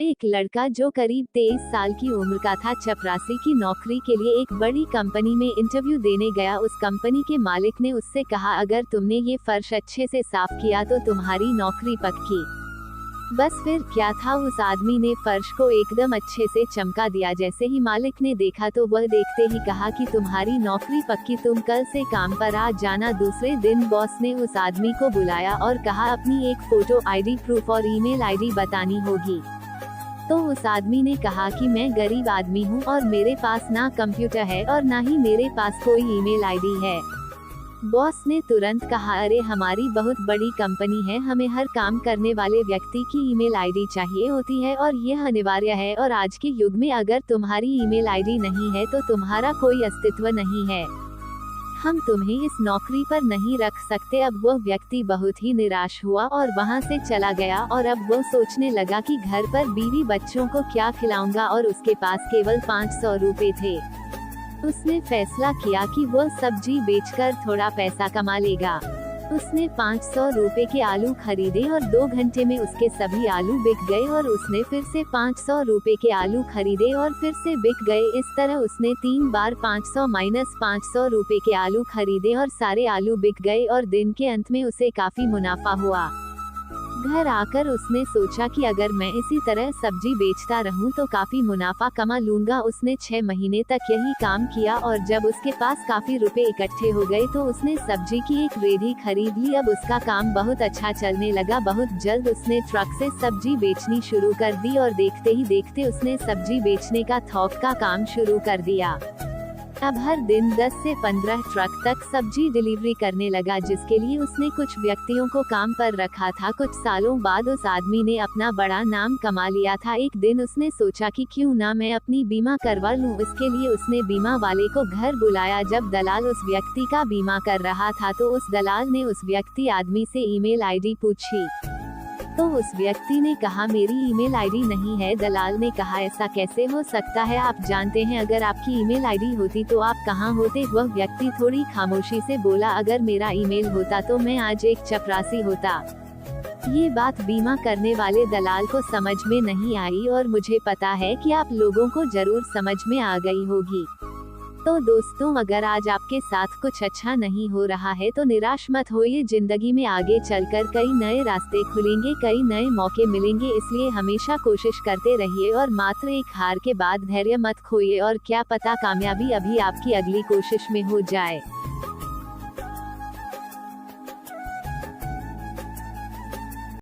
एक लड़का जो करीब 23 साल की उम्र का था, चपरासी की नौकरी के लिए एक बड़ी कंपनी में इंटरव्यू देने गया। उस कंपनी के मालिक ने उससे कहा, अगर तुमने ये फर्श अच्छे से साफ किया तो तुम्हारी नौकरी पक्की। बस फिर क्या था, उस आदमी ने फर्श को एकदम अच्छे से चमका दिया। जैसे ही मालिक ने देखा तो वह देखते ही कहा कि तुम्हारी नौकरी पक्की, तुम कल से काम पर आ जाना। दूसरे दिन बॉस ने उस आदमी को बुलाया और कहा, अपनी एक फोटो आईडी प्रूफ और ईमेल आईडी बतानी होगी। तो उस आदमी ने कहा कि मैं गरीब आदमी हूँ और मेरे पास ना कंप्यूटर है और ना ही मेरे पास कोई ईमेल आईडी है। बॉस ने तुरंत कहा, अरे हमारी बहुत बड़ी कंपनी है, हमें हर काम करने वाले व्यक्ति की ईमेल आईडी चाहिए होती है और यह अनिवार्य है, और आज के युग में अगर तुम्हारी ईमेल आईडी नहीं है तो तुम्हारा कोई अस्तित्व नहीं है, हम तुम्हें इस नौकरी पर नहीं रख सकते। अब वह व्यक्ति बहुत ही निराश हुआ और वहां से चला गया, और अब वह सोचने लगा कि घर पर बीवी बच्चों को क्या खिलाऊंगा, और उसके पास केवल 500 रुपए थे। उसने फैसला किया कि वह सब्जी बेचकर थोड़ा पैसा कमा लेगा। उसने 500 रुपए के आलू खरीदे और 2 घंटे में उसके सभी आलू बिक गए, और उसने फिर से 500 रुपए के आलू खरीदे और फिर से बिक गए। इस तरह उसने 3 बार 500 माइनस 500 रुपए के आलू खरीदे और सारे आलू बिक गए, और दिन के अंत में उसे काफी मुनाफा हुआ। घर आकर उसने सोचा कि अगर मैं इसी तरह सब्जी बेचता रहूं तो काफी मुनाफा कमा लूंगा। उसने 6 महीने तक यही काम किया, और जब उसके पास काफी रुपए इकट्ठे हो गए तो उसने सब्जी की एक रेहड़ी खरीद ली। अब उसका काम बहुत अच्छा चलने लगा। बहुत जल्द उसने ट्रक से सब्जी बेचनी शुरू कर दी, और देखते ही देखते उसने सब्जी बेचने का थोक का काम शुरू कर दिया। अब हर दिन 10 से 15 ट्रक तक सब्जी डिलीवरी करने लगा, जिसके लिए उसने कुछ व्यक्तियों को काम पर रखा था। कुछ सालों बाद उस आदमी ने अपना बड़ा नाम कमा लिया था। एक दिन उसने सोचा कि क्यों ना मैं अपनी बीमा करवा लूं। इसके लिए उसने बीमा वाले को घर बुलाया। जब दलाल उस व्यक्ति का बीमा कर रहा था तो उस दलाल ने उस व्यक्ति आदमी से ईमेल आईडी पूछी, तो उस व्यक्ति ने कहा, मेरी ईमेल आईडी नहीं है। दलाल ने कहा, ऐसा कैसे हो सकता है, आप जानते हैं अगर आपकी ईमेल आईडी होती तो आप कहाँ होते। वह व्यक्ति थोड़ी खामोशी से बोला, अगर मेरा ईमेल होता तो मैं आज एक चपरासी होता। ये बात बीमा करने वाले दलाल को समझ में नहीं आई, और मुझे पता है कि आप लोगों को जरूर समझ में आ गई होगी। तो दोस्तों, अगर आज आपके साथ कुछ अच्छा नहीं हो रहा है तो निराश मत होइए। जिंदगी में आगे चलकर कई नए रास्ते खुलेंगे, कई नए मौके मिलेंगे। इसलिए हमेशा कोशिश करते रहिए और मात्र एक हार के बाद धैर्य मत खोइए, और क्या पता कामयाबी अभी आपकी अगली कोशिश में हो जाए।